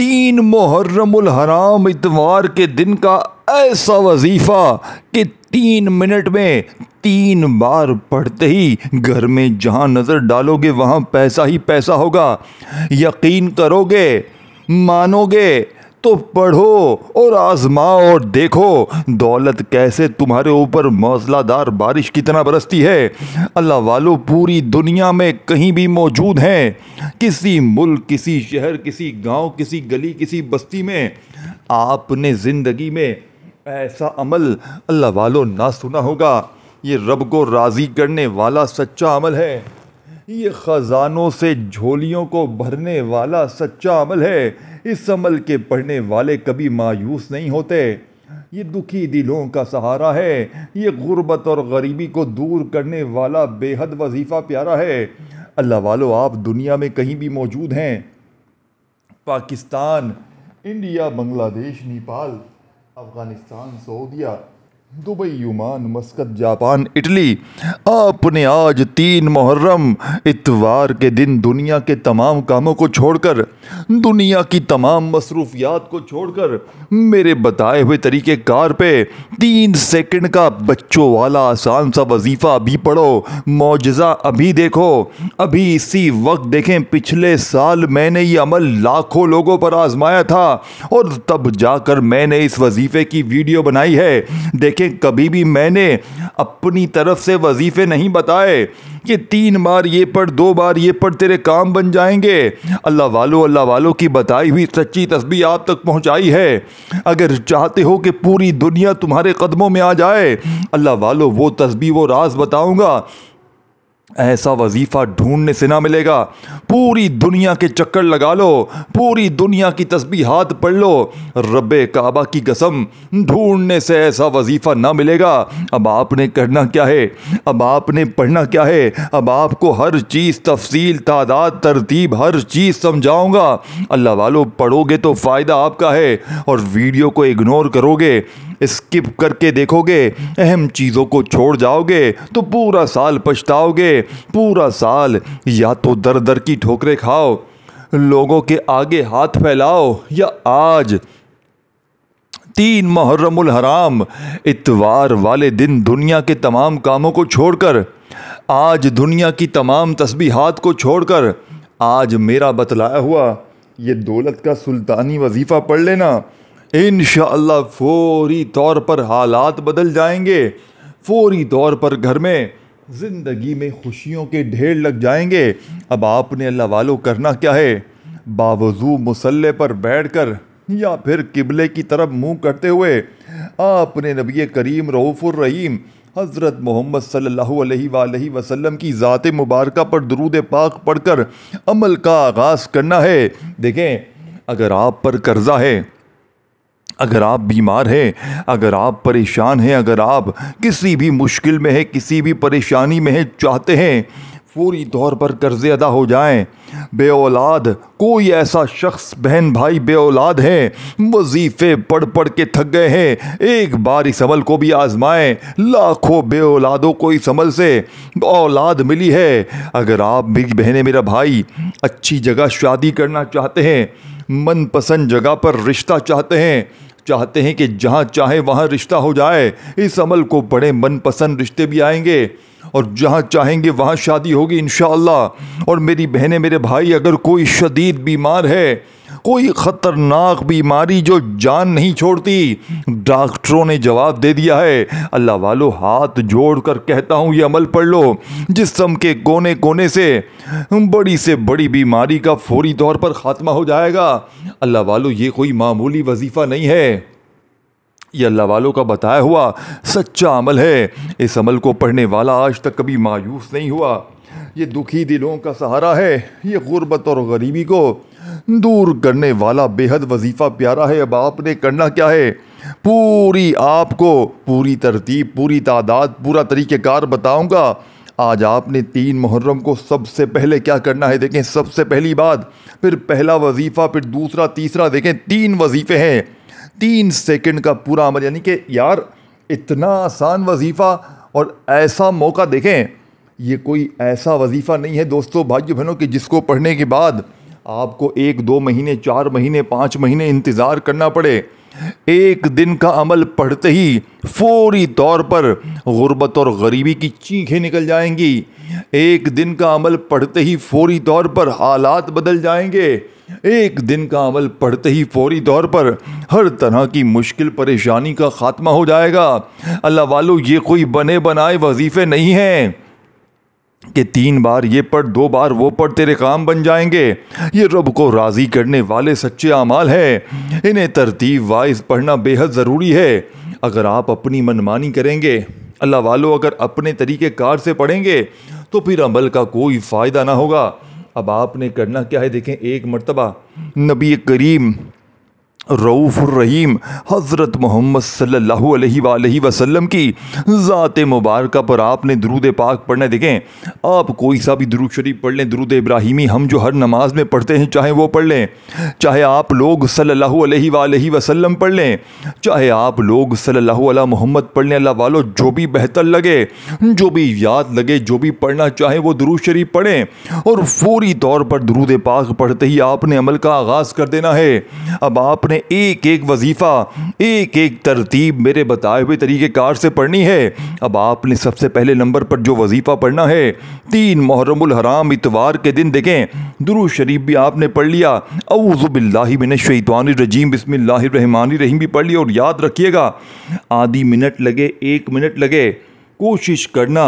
3 محرم الحرام اتوار کے دن کا ایسا وظیفہ کہ 3 منٹ میں 3 بار پڑھتے ہی گھر میں جہاں نظر ڈالو گے وہاں پیسہ ہی پیسہ ہوگا۔ یقین کرو گے، مانو گے تو پڑھو اور آزماؤ اور دیکھو دولت کیسے تمہارے اوپر موسلا دار بارش کی طرح برستی ہے۔ اللہ والو پوری دنیا میں کہیں بھی موجود ہیں، کسی ملک، کسی شہر، کسی گاؤں، کسی گلی، کسی بستی میں آپ نے زندگی میں ایسا عمل اللہ والو نہ سنا ہوگا۔ یہ رب کو راضی کرنے والا سچا عمل ہے، یہ خزانوں سے جھولیوں کو بھرنے والا سچا عمل ہے۔ اس عمل کے پڑھنے والے کبھی مایوس نہیں ہوتے۔ یہ دکھی دلوں کا سہارا ہے، یہ غربت اور غریبی کو دور کرنے والا بے حد وظیفہ پیارا ہے۔ اللہ والو آپ دنیا میں کہیں بھی موجود ہیں، پاکستان، انڈیا، بنگلہ دیش، نیپال، افغانستان، سعودیہ، Dubai, Oman, Muscat, Japan, Italy, آپ نے آج 3 محرم اتوار کے دن دنیا کے تمام کاموں کو چھوڑ کر، دنیا کی تمام مصروفیات کو چھوڑ کر میرے بتائے ہوئے طریقہ کار پہ 3 سیکنڈ کا بچوں والا آسان سا وظیفہ ابھی پڑھو، معجزہ ابھی دیکھو، ابھی اسی وقت دیکھیں۔ پچھلے سال میں نے یہ عمل لاکھوں لوگوں پر آزمایا تھا اور تب جا کر میں نے اس وظیفے کی ویڈیو بنائی ہے۔ دیکھیں کبھی بھی میں نے اپنی طرف سے وظیفے نہیں بتائے کہ 3 بار یہ پڑھ، 2 بار یہ پڑھ، تیرے کام بن جائیں گے۔ اللہ والوں کی بتائی ہوئی سچی تسبیح آپ تک پہنچائی ہے۔ اگر چاہتے ہو کہ پوری دنیا تمہارے قدموں میں آ جائے، اللہ والو وہ تسبیح، وہ راز بتاؤں گا، ایسا وظیفہ ڈھونڈنے سے نہ ملے گا۔ پوری دنیا کے چکر لگا لو، پوری دنیا کی تسبیحات پڑھ لو، رب کعبہ کی قسم ڈھونڈنے سے ایسا وظیفہ نہ ملے گا۔ اب آپ نے کرنا کیا ہے، اب آپ نے پڑھنا کیا ہے، اب آپ کو ہر چیز تفصیل، تعداد، ترتیب، ہر چیز سمجھاؤں گا۔ اللہ والو پڑھو گے تو فائدہ آپ کا ہے، اور ویڈیو کو اگنور کرو گے، اسکپ کر کے دیکھو گے، اہم چیزوں کو چھوڑ جاؤ گے تو پورا سال پچھتاؤ گے۔ پورا سال یا تو در در کی ٹھوکریں کھاؤ، لوگوں کے آگے ہاتھ پھیلاؤ، یا آج 3 محرم الحرام اتوار والے دن دنیا کے تمام کاموں کو چھوڑ کر، آج دنیا کی تمام تسبیحات کو چھوڑ کر، آج میرا بتلایا ہوا یہ دولت کا سلطانی وظیفہ پڑھ لینا۔ انشاءاللہ فوری طور پر حالات بدل جائیں گے، فوری طور پر گھر میں، زندگی میں خوشیوں کے ڈھیر لگ جائیں گے۔ اب آپ نے اللہ والو کرنا کیا ہے، باوضو مصلی پر بیٹھ کر یا پھر قبلے کی طرف منہ کرتے ہوئے آپ نے نبی کریم رؤوف الرحیم حضرت محمد صلی اللہ علیہ وآلہ وسلم کی ذات مبارکہ پر درود پاک پڑھ کر عمل کا آغاز کرنا ہے۔ دیکھیں اگر آپ پر قرضہ ہے، اگر آپ بیمار ہیں، اگر آپ پریشان ہیں، اگر آپ کسی بھی مشکل میں ہیں، کسی بھی پریشانی میں ہیں، چاہتے ہیں فوری طور پر قرضے ادا ہو جائیں، بے اولاد کوئی ایسا شخص، بہن بھائی بے اولاد ہیں، وظیفے پڑھ پڑھ کے تھک گئے ہیں، ایک بار اس عمل کو بھی آزمائیں، لاکھوں بے اولادوں کو اس عمل سے اولاد ملی ہے۔ اگر آپ میری بہنیں، میرا بھائی اچھی جگہ شادی کرنا چاہتے ہیں، من پسند جگہ پر رشتہ چاہتے ہیں کہ جہاں چاہے وہاں رشتہ ہو جائے، اس عمل کو پڑھیں، من پسند رشتے بھی آئیں گے اور جہاں چاہیں گے وہاں شادی ہوگی انشاءاللہ۔ اور میری بہنیں، میرے بھائی اگر کوئی شدید بیمار ہے، کوئی خطرناک بیماری جو جان نہیں چھوڑتی، ڈاکٹروں نے جواب دے دیا ہے، اللہ والو ہاتھ جوڑ کر کہتا ہوں یہ عمل پڑھ لو، جسم کے کونے کونے سے بڑی بیماری کا فوری طور پر خاتمہ ہو جائے گا۔ اللہ والو یہ کوئی معمولی وظیفہ نہیں ہے، یہ اللہ والوں کا بتایا ہوا سچا عمل ہے۔ اس عمل کو پڑھنے والا آج تک کبھی مایوس نہیں ہوا۔ یہ دکھی دلوں کا سہارا ہے، یہ غربت اور غریبی کو دور کرنے والا بے حد وظیفہ پیارا ہے۔ اب آپ نے کرنا کیا ہے، پوری آپ کو پوری ترتیب، پوری تعداد، پورا طریقہ کار بتاؤں گا۔ آج آپ نے 3 محرم کو سب سے پہلے کیا کرنا ہے، دیکھیں سب سے پہلی بات، پھر پہلا وظیفہ، پھر دوسرا، تیسرا، دیکھیں 3 وظیفے ہیں، 3 سیکنڈ کا پورا عمل، یعنی کہ یار اتنا آسان وظیفہ اور ایسا موقع۔ دیکھیں یہ کوئی ایسا وظیفہ نہیں ہے دوستو، بھائیو بہنوں، کہ جس کو پڑھنے کے بعد آپ کو 1-2 مہینے 4 مہینے 5 مہینے انتظار کرنا پڑے، ایک دن کا عمل پڑھتے ہی فوری طور پر غربت اور غریبی کی چیخیں نکل جائیں گی، ایک دن کا عمل پڑھتے ہی فوری طور پر حالات بدل جائیں گے، ایک دن کا عمل پڑھتے ہی فوری طور پر ہر طرح کی مشکل پریشانی کا خاتمہ ہو جائے گا۔ اللہ والو، یہ کوئی بنے بنائے وظیفے نہیں ہیں کہ 3 بار یہ پڑھ 2 بار وہ پڑھ تیرے کام بن جائیں گے۔ یہ رب کو راضی کرنے والے سچے اعمال ہیں، انہیں ترتیب وائز پڑھنا بے حد ضروری ہے۔ اگر آپ اپنی منمانی کریں گے، اللہ والو اگر اپنے طریقے کار سے پڑھیں گے تو پھر عمل کا کوئی فائدہ نہ ہوگا۔ اب آپ نے کرنا کیا ہے، دیکھیں، ایک مرتبہ نبی کریم رؤوف الرحیم حضرت محمد صلی اللہ علیہ وآلہ وسلم کی ذات مبارکہ پر آپ نے درود پاک پڑھنا ہے۔ دیکھیں، آپ کوئی سا بھی درود شریف پڑھ لیں، درود ابراہیمی ہم جو ہر نماز میں پڑھتے ہیں چاہے وہ پڑھ لیں، چاہے آپ لوگ صلی اللہ علیہ وآلہ وسلم پڑھ لیں، چاہے آپ لوگ صلی اللہ علیہ محمد پڑھ لیں، اللہ والو جو بھی بہتر لگے، جو بھی یاد لگے، جو بھی پڑھنا چاہے وہ درود شریف پڑھیں، اور فوری طور پر درود پاک پڑھتے ہی آپ نے عمل کا آغاز کر دینا ہے۔ اب آپ نے ایک ایک وظیفہ، ایک ایک ترتیب میرے بتائے ہوئے طریقے کار سے پڑھنی ہے۔ اب آپ نے سب سے پہلے نمبر پر جو وظیفہ پڑھنا ہے، 3 محرم الحرام اتوار کے دن، دیکھیں، درود شریف بھی آپ نے پڑھ لیا، اعوذ باللہ من الشیطان الرجیم بسم اللہ الرحمن الرحیم بھی پڑھ لیا، اور یاد رکھیے گا آدھی منٹ لگے 1 منٹ لگے، کوشش کرنا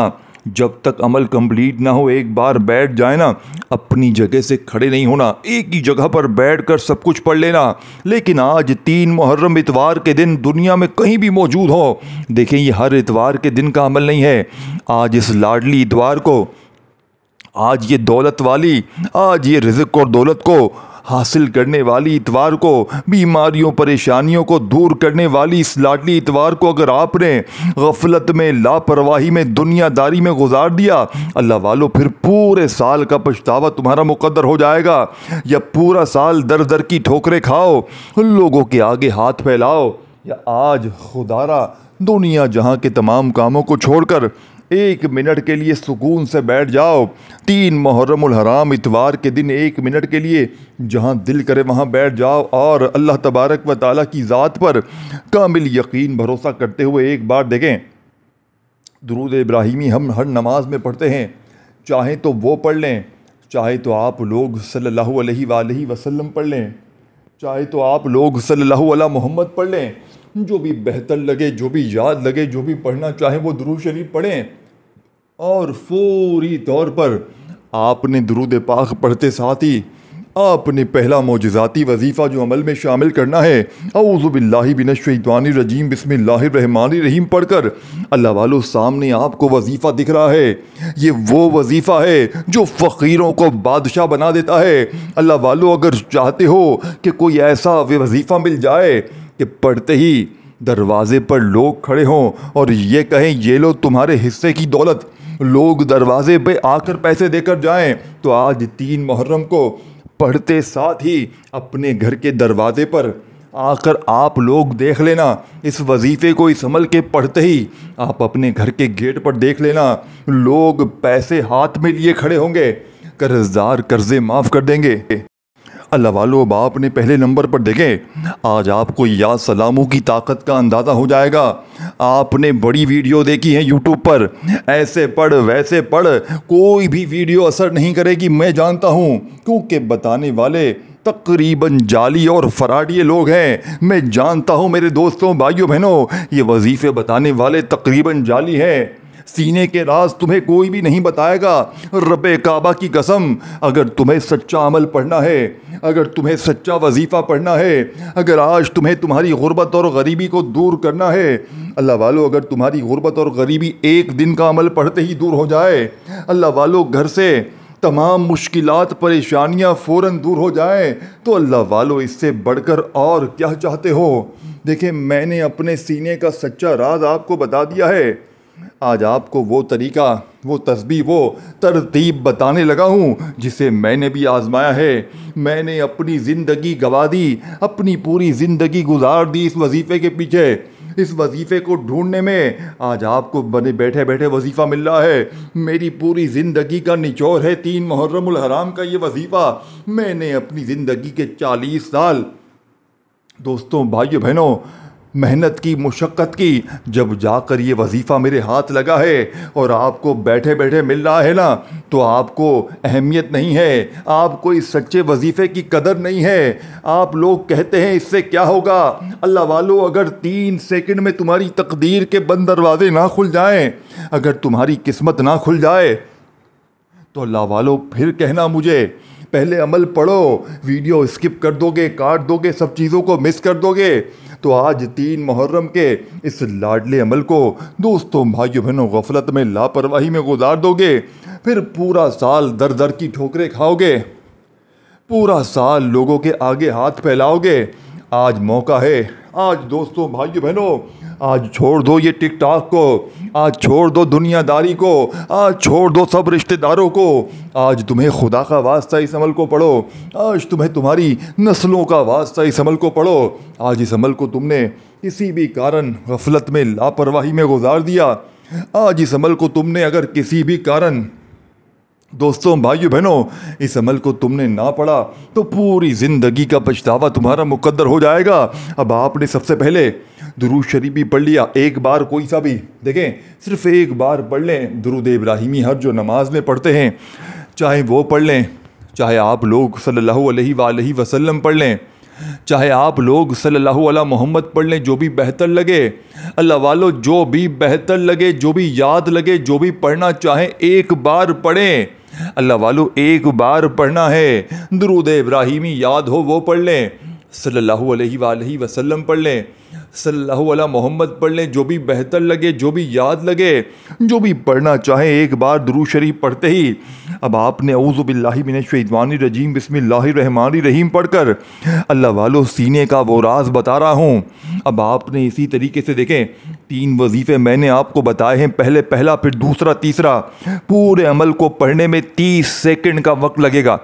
جب تک عمل کمپلیٹ نہ ہو ایک بار بیٹھ جائے نا، اپنی جگہ سے کھڑے نہیں ہونا، ایک ہی جگہ پر بیٹھ کر سب کچھ پڑھ لینا۔ لیکن آج 3 محرم اتوار کے دن دنیا میں کہیں بھی موجود ہو، دیکھیں یہ ہر اتوار کے دن کا عمل نہیں ہے، آج اس لاڈلی اتوار کو، آج یہ دولت والی، آج یہ رزق اور دولت کو حاصل کرنے والی اتوار کو، بیماریوں پریشانیوں کو دور کرنے والی اس لاڈلی اتوار کو اگر آپ نے غفلت میں، لاپرواہی میں، دنیا داری میں گزار دیا، اللہ والو پھر پورے سال کا پچھتاوا تمہارا مقدر ہو جائے گا۔ یا پورا سال در در کی ٹھوکریں کھاؤ، لوگوں کے آگے ہاتھ پھیلاؤ، یا آج خدارا دنیا جہاں کے تمام کاموں کو چھوڑ کر 1 منٹ کے لیے سکون سے بیٹھ جاؤ۔ 3 محرم الحرام اتوار کے دن 1 منٹ کے لیے جہاں دل کرے وہاں بیٹھ جاؤ، اور اللہ تبارک و تعالیٰ کی ذات پر کامل یقین بھروسہ کرتے ہوئے ایک بار دیکھیں، درود ابراہیمی ہم ہر نماز میں پڑھتے ہیں، چاہیں تو وہ پڑھ لیں، چاہے تو آپ لوگ صلی اللہ علیہ وآلہ وسلم پڑھ لیں، چاہے تو آپ لوگ صلی اللہ علیہ محمد پڑھ لیں، جو بھی بہتر لگے، جو بھی یاد لگے، جو بھی پڑھنا چاہیں وہ درود شریف پڑھیں، اور فوری طور پر آپ نے درود پاک پڑھتے ساتھ ہی آپ نے پہلا معجزاتی وظیفہ جو عمل میں شامل کرنا ہے، اعوذ باللہ من الشیطان الرجیم بسم اللہ الرحمن الرحیم پڑھ کر، اللہ والو سامنے آپ کو وظیفہ دکھ رہا ہے، یہ وہ وظیفہ ہے جو فقیروں کو بادشاہ بنا دیتا ہے۔ اللہ والو اگر چاہتے ہو کہ کوئی ایسا وظیفہ مل جائے کہ پڑھتے ہی دروازے پر لوگ کھڑے ہوں اور یہ کہیں یہ لو تمہارے حصے کی دولت، لوگ دروازے پہ آ کر پیسے دے کر جائیں، تو آج 3 محرم کو پڑھتے ساتھ ہی اپنے گھر کے دروازے پر آ کر آپ لوگ دیکھ لینا، اس وظیفے کو اس عمل کے پڑھتے ہی آپ اپنے گھر کے گیٹ پر دیکھ لینا، لوگ پیسے ہاتھ میں لیے کھڑے ہوں گے، قرض دار قرضے معاف کر دیں گے۔ اللہ والو اب آپ نے پہلے نمبر پر دیکھیں، آج آپ کو یا سلاموں کی طاقت کا اندازہ ہو جائے گا۔ آپ نے بڑی ویڈیو دیکھی ہے یوٹیوب پر، ایسے پڑھ ویسے پڑھ، کوئی بھی ویڈیو اثر نہیں کرے گی، میں جانتا ہوں، کیونکہ بتانے والے تقریباً جعلی اور فراڈی لوگ ہیں۔ میں جانتا ہوں میرے دوستوں، بھائیوں، بہنوں، یہ وظیفے بتانے والے تقریباً جعلی ہیں، سینے کے راز تمہیں کوئی بھی نہیں بتائے گا۔ رب کعبہ کی قسم، اگر تمہیں سچا عمل پڑھنا ہے، اگر تمہیں سچا وظیفہ پڑھنا ہے، اگر آج تمہیں تمہاری غربت اور غریبی کو دور کرنا ہے، اللہ والو اگر تمہاری غربت اور غریبی 1 دن کا عمل پڑھتے ہی دور ہو جائے، اللہ والو گھر سے تمام مشکلات پریشانیاں فوراً دور ہو جائیں، تو اللہ والو اس سے بڑھ کر اور کیا چاہتے ہو؟ دیکھیں، میں نے اپنے سینے کا سچا راز آپ کو بتا دیا ہے، آج آپ کو وہ طریقہ، وہ تسبیح، وہ ترتیب بتانے لگا ہوں جسے میں نے بھی آزمایا ہے۔ میں نے اپنی زندگی گوا دی، اپنی پوری زندگی گزار دی اس وظیفے کے پیچھے۔ اس وظیفے کو ڈھونڈنے میں آج آپ کو بنے بیٹھے بیٹھے وظیفہ مل رہا ہے۔ میری پوری زندگی کا نچوڑ ہے 3 محرم الحرام کا یہ وظیفہ۔ میں نے اپنی زندگی کے 40 سال دوستوں بھائیو بہنوں محنت کی، مشقت کی، جب جا کر یہ وظیفہ میرے ہاتھ لگا ہے اور آپ کو بیٹھے بیٹھے مل رہا ہے نا، تو آپ کو اہمیت نہیں ہے، آپ کو اس سچے وظیفے کی قدر نہیں ہے۔ آپ لوگ کہتے ہیں اس سے کیا ہوگا؟ اللہ والو، اگر 3 سیکنڈ میں تمہاری تقدیر کے بند دروازے نہ کھل جائیں، اگر تمہاری قسمت نہ کھل جائے، تو اللہ والو پھر کہنا مجھے پہلے عمل پڑھو، ویڈیو اسکپ کر دو گے، کاٹ دو گے، سب چیزوں کو مس کر دو گے، تو آج 3 محرم کے اس لاڈلے عمل کو دوستوں بھائیو بہنوں غفلت میں، لاپرواہی میں گزار دو گے، پھر پورا سال در در کی ٹھوکریں کھاؤ گے، پورا سال لوگوں کے آگے ہاتھ پھیلاؤ گے۔ آج موقع ہے، آج دوستوں بھائیو بہنوں آج چھوڑ دو یہ ٹک ٹاک کو، آج چھوڑ دو دنیا داری کو، آج چھوڑ دو سب رشتہ داروں کو، آج تمہیں خدا کا واسطہ اس عمل کو پڑھو، آج تمہیں تمہاری نسلوں کا واسطہ اس عمل کو پڑھو۔ آج اس عمل کو تم نے کسی بھی کارن غفلت میں، لاپرواہی میں گزار دیا، آج اس عمل کو تم نے اگر کسی بھی کارن دوستوں بھائیو بہنوں اس عمل کو تم نے نہ پڑھا، تو پوری زندگی کا پچھتاوا تمہارا مقدر ہو جائے گا۔ اب آپ نے سب سے پہلے درود شریف بھی پڑھ لیا، ایک بار کوئی سا بھی، دیکھیں صرف ایک بار پڑھ لیں درود ابراہیمی، ہر جو نماز میں پڑھتے ہیں چاہے وہ پڑھ لیں، چاہے آپ لوگ صلی اللہ علیہ وآلہ وسلم پڑھ لیں، چاہے آپ لوگ صلی اللہ علیہ محمد پڑھ لیں، جو بھی بہتر لگے۔ اللہ والو جو بھی بہتر لگے، جو بھی یاد لگے، جو بھی پڑھنا چاہیں ایک بار پڑھیں۔ اللہ والو ایک بار پڑھنا ہے، درود ابراہیمی یاد ہو وہ پڑھ لیں، صلی اللہ علیہ وآلہ وسلم پڑھ لیں، صلی اللہ علیہ محمد پڑھ لیں، جو بھی بہتر لگے، جو بھی یاد لگے، جو بھی پڑھنا چاہیں ایک بار درود شریف پڑھتے ہی اب آپ نے اعوذ باللہ من الشیطان الرجیم بسم اللہ الرحمن الرحیم پڑھ کر اللہ والو سینے کا وہ راز بتا رہا ہوں۔ اب آپ نے اسی طریقے سے دیکھیں 3 وظیفے میں نے آپ کو بتائے ہیں، پہلا پھر دوسرا تیسرا، پورے عمل کو پڑھنے میں 30 سیکنڈ کا وقت لگے گا۔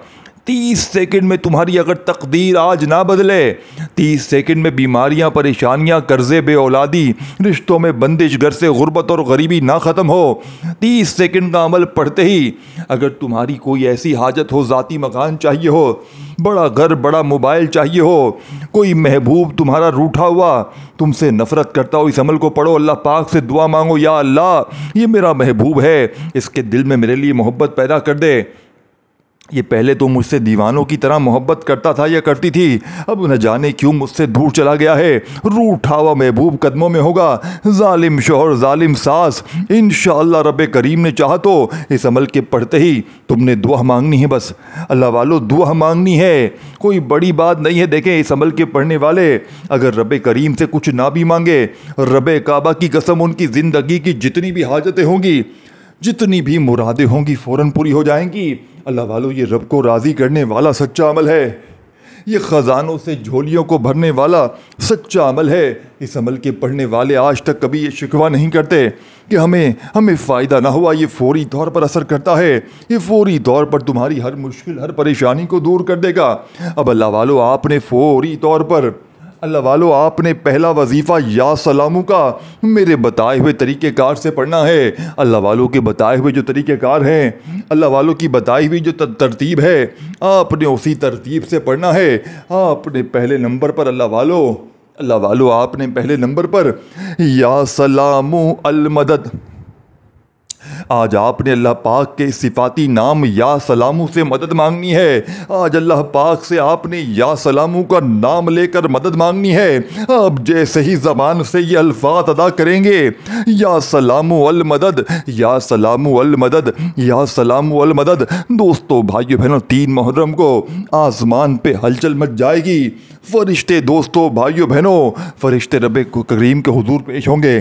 30 سیکنڈ میں تمہاری اگر تقدیر آج نہ بدلے، 30 سیکنڈ میں بیماریاں، پریشانیاں، قرضے، بے اولادی، رشتوں میں بندش، گھر سے غربت اور غریبی نہ ختم ہو، 30 سیکنڈ کا عمل پڑھتے ہی اگر تمہاری کوئی ایسی حاجت ہو، ذاتی مکان چاہیے ہو، بڑا گھر، بڑا موبائل چاہیے ہو، کوئی محبوب تمہارا روٹھا ہوا تم سے نفرت کرتا ہو، اس عمل کو پڑھو، اللہ پاک سے دعا مانگو، یا اللہ یہ میرا محبوب ہے، اس کے دل میں میرے لیے محبت پیدا کر دے۔ یہ پہلے تو مجھ سے دیوانوں کی طرح محبت کرتا تھا یا کرتی تھی، اب نہ جانے کیوں مجھ سے دور چلا گیا ہے، روٹھا ہوا محبوب قدموں میں ہوگا، ظالم شوہر، ظالم ساس، انشاءاللہ رب کریم نے چاہا تو اس عمل کے پڑھتے ہی تم نے دعا مانگنی ہے، بس اللہ والو دعا مانگنی ہے، کوئی بڑی بات نہیں ہے۔ دیکھیں اس عمل کے پڑھنے والے اگر رب کریم سے کچھ نہ بھی مانگے، رب کعبہ کی قسم ان کی زندگی کی جتنی بھی حاجتیں ہوں گی، جتنی بھی مرادیں ہوں گی فوراً پوری ہو جائیں گی۔ اللہ والو یہ رب کو راضی کرنے والا سچا عمل ہے، یہ خزانوں سے جھولیوں کو بھرنے والا سچا عمل ہے۔ اس عمل کے پڑھنے والے آج تک کبھی یہ شکوہ نہیں کرتے کہ ہمیں فائدہ نہ ہوا، یہ فوری طور پر اثر کرتا ہے، یہ فوری طور پر تمہاری ہر مشکل، ہر پریشانی کو دور کر دے گا۔ اب اللہ والو آپ نے فوری طور پر اللہ والو آپ نے پہلا وظیفہ یا سلامو کا میرے بتائے ہوئے طریقہ کار سے پڑھنا ہے۔ اللہ والوں کے بتائے ہوئے جو طریقہ کار ہیں، اللہ والوں کی بتائی ہوئی جو ترتیب ہے، آپ نے اسی ترتیب سے پڑھنا ہے۔ آپ نے پہلے نمبر پر اللہ والو آپ نے پہلے نمبر پر یا سلامو المدد، آج آپ نے اللہ پاک کے صفاتی نام یا سلامو سے مدد مانگنی ہے۔ آج اللہ پاک سے آپ نے یا سلامو کا نام لے کر مدد مانگنی ہے۔ آپ جیسے ہی زبان سے یہ الفاظ ادا کریں گے، یا سلامو المدد، یا سلامو المدد، یا سلامو المدد، دوستو بھائیو بہنوں 3 محرم کو آسمان پہ ہلچل مچ جائے گی۔ فرشتے دوستو بھائیو بہنوں فرشتے رب کریم کے حضور پیش ہوں گے،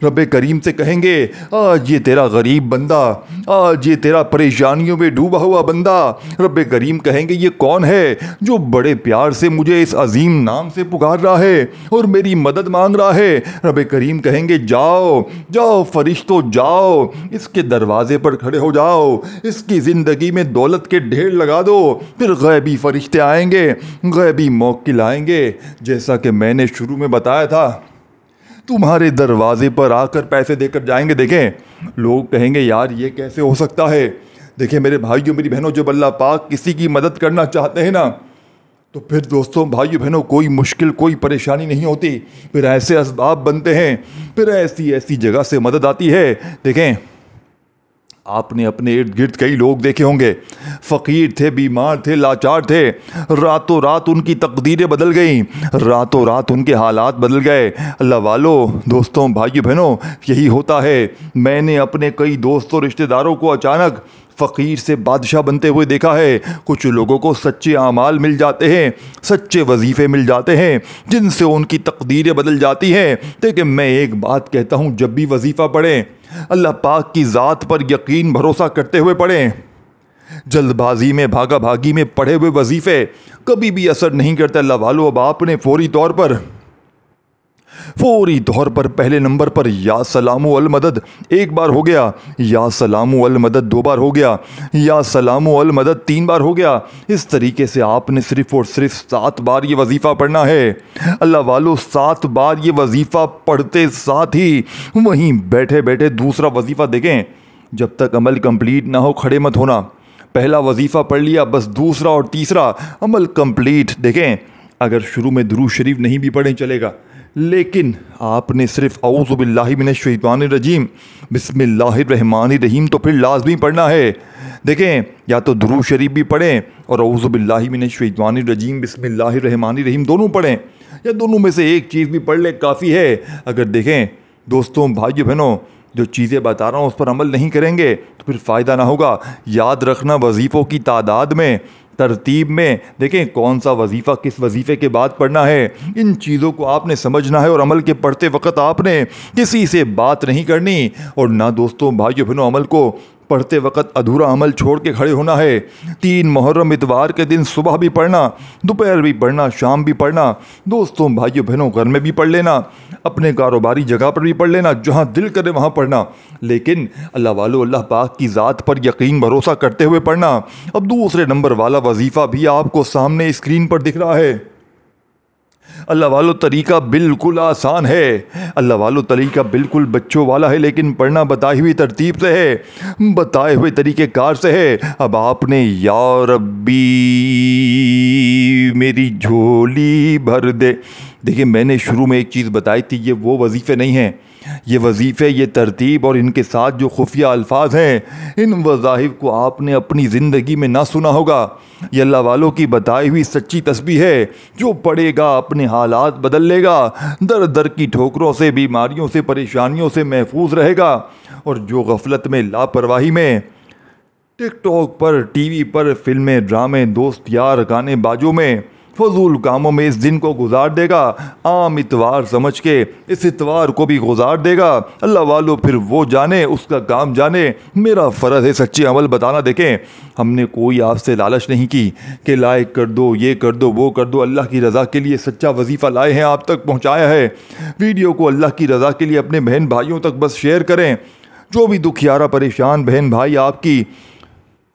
رب کریم سے کہیں گے آج یہ تیرا غریب بندہ، آج یہ تیرا پریشانیوں میں ڈوبا ہوا بندہ، رب کریم کہیں گے یہ کون ہے جو بڑے پیار سے مجھے اس عظیم نام سے پکار رہا ہے اور میری مدد مانگ رہا ہے۔ رب کریم کہیں گے جاؤ جاؤ فرشتوں جاؤ، اس کے دروازے پر کھڑے ہو جاؤ، اس کی زندگی میں دولت کے ڈھیر لگا دو۔ پھر غیبی فرشتے آئیں گے، غیبی موکل آئیں گے، جیسا کہ میں نے شروع میں بتایا تھا، تمہارے دروازے پر آ کر پیسے دے کر جائیں گے۔ دیکھیں لوگ کہیں گے یار یہ کیسے ہو سکتا ہے۔ دیکھیں میرے بھائیوں میری بہنوں، جب اللہ پاک کسی کی مدد کرنا چاہتے ہیں نا تو پھر دوستوں بھائیوں بہنوں کوئی مشکل کوئی پریشانی نہیں ہوتی، پھر ایسے اسباب بنتے ہیں، پھر ایسی جگہ سے مدد آتی ہے۔ دیکھیں آپ نے اپنے ارد گرد کئی لوگ دیکھے ہوں گے، فقیر تھے، بیمار تھے، لاچار تھے، راتوں رات ان کی تقدیریں بدل گئیں، راتوں رات ان کے حالات بدل گئے۔ اللہ والو دوستوں بھائیوں بہنوں یہی ہوتا ہے۔ میں نے اپنے کئی دوستوں رشتہ داروں کو اچانک فقیر سے بادشاہ بنتے ہوئے دیکھا ہے۔ کچھ لوگوں کو سچے اعمال مل جاتے ہیں، سچے وظیفے مل جاتے ہیں جن سے ان کی تقدیریں بدل جاتی ہیں۔ دیکھیں میں ایک بات کہتا ہوں، جب بھی وظیفہ پڑھیں اللہ پاک کی ذات پر یقین بھروسہ کرتے ہوئے پڑھیں۔ جلد بازی میں بھاگا بھاگی میں پڑھے ہوئے وظیفے کبھی بھی اثر نہیں کرتے اللہ والو۔ اب آپ نے فوری طور پر پہلے نمبر پر یا سلام المدد ایک بار ہو گیا، یا سلام المدد دو بار ہو گیا، یا سلام المدد تین بار ہو گیا۔ اس طریقے سے آپ نے صرف اور صرف 7 بار یہ وظیفہ پڑھنا ہے اللہ والو۔ 7 بار یہ وظیفہ پڑھتے ساتھ ہی وہیں بیٹھے بیٹھے دوسرا وظیفہ دیکھیں۔ جب تک عمل کمپلیٹ نہ ہو کھڑے مت ہونا۔ پہلا وظیفہ پڑھ لیا بس دوسرا اور تیسرا عمل کمپلیٹ۔ دیکھیں اگر شروع میں درود شریف نہیں بھی پڑھیں چلے گا، لیکن آپ نے صرف اعوذ باللہ من الشیطان الرجیم بسم اللہ الرحمن الرحیم تو پھر لازمی پڑھنا ہے۔ دیکھیں یا تو درود شریف بھی پڑھیں اور اعوذ باللہ من الشیطان الرجیم بسم اللہ الرحمن الرحیم دونوں پڑھیں، یا دونوں میں سے ایک چیز بھی پڑھ لیں کافی ہے۔ اگر دیکھیں دوستوں بھائیوں بہنوں جو چیزیں بتا رہا ہوں اس پر عمل نہیں کریں گے تو پھر فائدہ نہ ہوگا۔ یاد رکھنا وظیفوں کی تعداد میں، ترتیب میں، دیکھیں کون سا وظیفہ کس وظیفے کے بعد پڑھنا ہے، ان چیزوں کو آپ نے سمجھنا ہے، اور عمل کے پڑھتے وقت آپ نے کسی سے بات نہیں کرنی، اور نہ دوستوں بھائیوں بہنوں عمل کو پڑھتے وقت ادھورا عمل چھوڑ کے کھڑے ہونا ہے۔ 3 محرم اتوار کے دن صبح بھی پڑھنا، دوپہر بھی پڑھنا، شام بھی پڑھنا۔ دوستوں بھائیوں بہنوں گھر میں بھی پڑھ لینا، اپنے کاروباری جگہ پر بھی پڑھ لینا، جہاں دل کرے وہاں پڑھنا، لیکن اللہ والو اللہ پاک کی ذات پر یقین بھروسہ کرتے ہوئے پڑھنا۔ اب دوسرے نمبر والا وظیفہ بھی آپ کو سامنے اسکرین پر دکھ رہا ہے۔ اللہ والو طریقہ بالکل آسان ہے، اللہ والو طریقہ بالکل بچوں والا ہے، لیکن پڑھنا بتائی ہوئی ترتیب سے ہے، بتائے ہوئے طریقہ کار سے ہے۔ اب آپ نے یا ربی میری جھولی بھر دے، دیکھیں میں نے شروع میں ایک چیز بتائی تھی، یہ وہ وظیفے نہیں ہیں، یہ وظیفے، یہ ترتیب اور ان کے ساتھ جو خفیہ الفاظ ہیں، ان وظائف کو آپ نے اپنی زندگی میں نہ سنا ہوگا۔ یہ اللہ والوں کی بتائی ہوئی سچی تسبیح ہے، جو پڑھے گا اپنے حالات بدل لے گا، در در کی ٹھوکروں سے، بیماریوں سے، پریشانیوں سے محفوظ رہے گا، اور جو غفلت میں، لاپرواہی میں، ٹک ٹاک پر، ٹی وی پر، فلمیں، ڈرامے، دوست یار، گانے بازوں میں، فضول کاموں میں اس دن کو گزار دے گا، عام اتوار سمجھ کے اس اتوار کو بھی گزار دے گا، اللہ والو پھر وہ جانے، اس کا کام جانے، میرا فرض ہے سچے عمل بتانا۔ دیکھیں ہم نے کوئی آپ سے لالچ نہیں کی کہ لائک کر دو، یہ کر دو، وہ کر دو، اللہ کی رضا کے لیے سچا وظیفہ لائے ہیں، آپ تک پہنچایا ہے۔ ویڈیو کو اللہ کی رضا کے لیے اپنے بہن بھائیوں تک بس شیئر کریں، جو بھی دکھیارا پریشان بہن بھائی آپ کی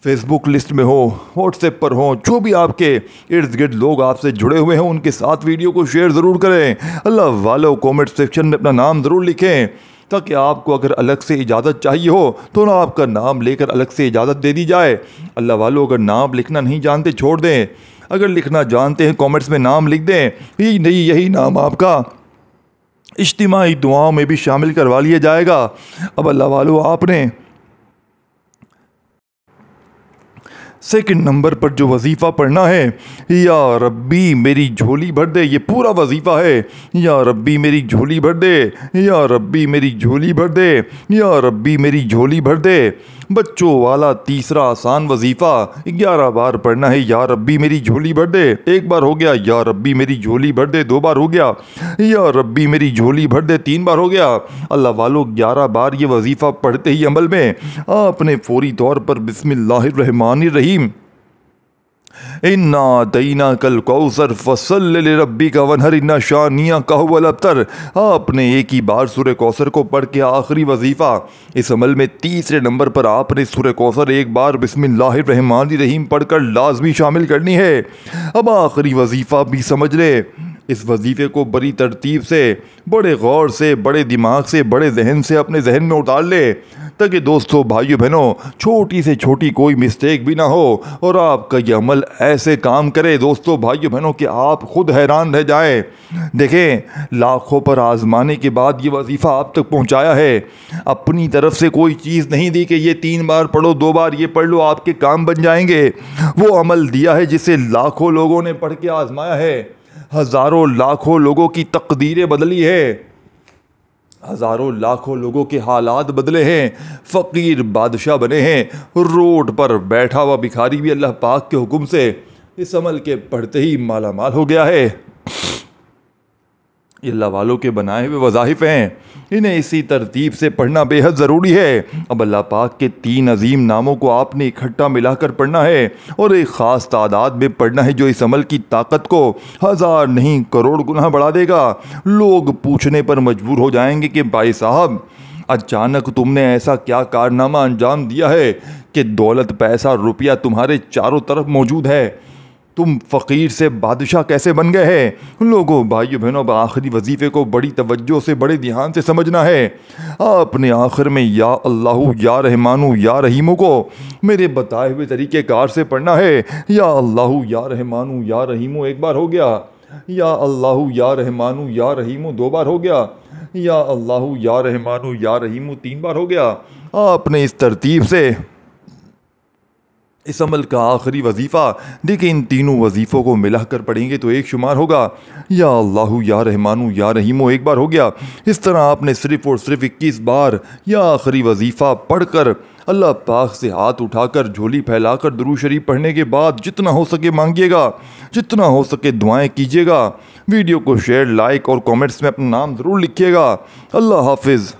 فیس بک لسٹ میں ہو، واٹس ایپ پر ہوں، جو بھی آپ کے ارد گرد لوگ آپ سے جڑے ہوئے ہیں ان کے ساتھ ویڈیو کو شیئر ضرور کریں۔ اللہ والو کومنٹ سیکشن میں اپنا نام ضرور لکھیں، تاکہ آپ کو اگر الگ سے اجازت چاہیے ہو تو نہ آپ کا نام لے کر الگ سے اجازت دے دی جائے۔ اللہ والو اگر نام لکھنا نہیں جانتے چھوڑ دیں، اگر لکھنا جانتے ہیں کامنٹس میں نام لکھ دیں، یہی نام آپ کا اجتماعی دعاؤں میں بھی شامل کروا لیا جائے گا۔ اب اللہ والو آپ نے سیکنڈ نمبر پر جو وظیفہ پڑھنا ہے، یا ربی میری جھولی بھر دے، یہ پورا وظیفہ ہے، یا ربی میری جھولی بھر دے، یا ربی میری جھولی بھر دے، یا ربی میری جھولی بھر دے۔ بچوں والا تیسرا آسان وظیفہ 11 بار پڑھنا ہے، یا ربی میری جھولی بھر دے، ایک بار ہو گیا، یا ربی میری جھولی بھر دے، 2 بار ہو گیا، یا ربی میری جھولی بھر دے، 3 بار ہو گیا۔ اللہ والو 11 بار یہ وظیفہ پڑھتے ہی عمل میں آپ نے فوری طور پر بسم اللہ الرحمن الرحیم اِنَّا أَعْطَيْنَاكَ الْكَوْثَرَ فَصَلِّ لِرَبِّكَ وَانْحَرْ إِنَّ شَانِئَكَ هُوَ الْأَبْتَرُ۔ آپ نے ایک ہی بار سورہ کوثر کو پڑھ کے آخری وظیفہ اس عمل میں تیسرے نمبر پر آپ نے سورہ کوثر ایک بار بسم اللہ الرحمن الرحیم پڑھ کر لازمی شامل کرنی ہے۔ اب آخری وظیفہ بھی سمجھ لے، اس وظیفے کو بڑی ترتیب سے، بڑے غور سے، بڑے دماغ سے، بڑے ذہن سے اپنے ذہن میں اتار لے، تاکہ دوستو بھائیو بہنوں چھوٹی سے چھوٹی کوئی مسٹیک بھی نہ ہو اور آپ کا یہ عمل ایسے کام کرے دوستو بھائیو بہنوں کہ آپ خود حیران رہ جائیں۔ دیکھیں، لاکھوں پر آزمانے کے بعد یہ وظیفہ آپ تک پہنچایا ہے۔ اپنی طرف سے کوئی چیز نہیں دی کہ یہ 3 بار پڑھو، 2 بار یہ پڑھ لو آپ کے کام بن جائیں گے۔ وہ عمل دیا ہے جسے لاکھوں لوگوں نے پڑھ کے آزمایا ہے، ہزاروں لاکھوں لوگوں کی تقدیریں بدلی ہے، ہزاروں لاکھوں لوگوں کے حالات بدلے ہیں، فقیر بادشاہ بنے ہیں، روڈ پر بیٹھا ہوا بھکاری بھی اللہ پاک کے حکم سے اس عمل کے پڑھتے ہی مالا مال ہو گیا ہے۔ یہ اللہ والوں کے بنائے ہوئے وظائف ہیں، انہیں اسی ترتیب سے پڑھنا بے حد ضروری ہے۔ اب اللہ پاک کے 3 عظیم ناموں کو آپ نے اکٹھا ملا کر پڑھنا ہے اور ایک خاص تعداد میں پڑھنا ہے جو اس عمل کی طاقت کو 1000 نہیں کروڑ گنا بڑھا دے گا۔ لوگ پوچھنے پر مجبور ہو جائیں گے کہ بھائی صاحب اچانک تم نے ایسا کیا کارنامہ انجام دیا ہے کہ دولت، پیسہ، روپیہ تمہارے چاروں طرف موجود ہے، تم فقیر سے بادشاہ کیسے بن گئے ہیں؟ لوگوں بھائیو بہنوں آخری وظیفے کو بڑی توجہ سے، بڑے دھیان سے سمجھنا ہے۔ آپ نے آخر میں یا اللہ یا رحمانو یا رحیمو کو میرے بتائے ہوئے طریقہ کار سے پڑھنا ہے۔ یا اللہ یا رحمانو یا رحیمو 1 بار ہو گیا، یا اللہ یا رحمانو یا رحیمو 2 بار ہو گیا، یا اللہ یا رحمانو یا رحیمو 3 بار ہو گیا۔ آپ نے اس ترتیب سے اس عمل کا آخری وظیفہ، دیکھیں ان تینوں وظیفوں کو ملا کر پڑھیں گے تو ایک شمار ہوگا، یا اللہ یا رحمانو یا رحیمو 1 بار ہو گیا۔ اس طرح آپ نے صرف اور صرف 21 بار یا آخری وظیفہ پڑھ کر اللہ پاک سے ہاتھ اٹھا کر، جھولی پھیلا کر درود شریف پڑھنے کے بعد جتنا ہو سکے مانگیے گا، جتنا ہو سکے دعائیں کیجیے گا۔ ویڈیو کو شیئر، لائک اور کامنٹس میں اپنا نام ضرور لکھیے گا۔ اللہ حافظ۔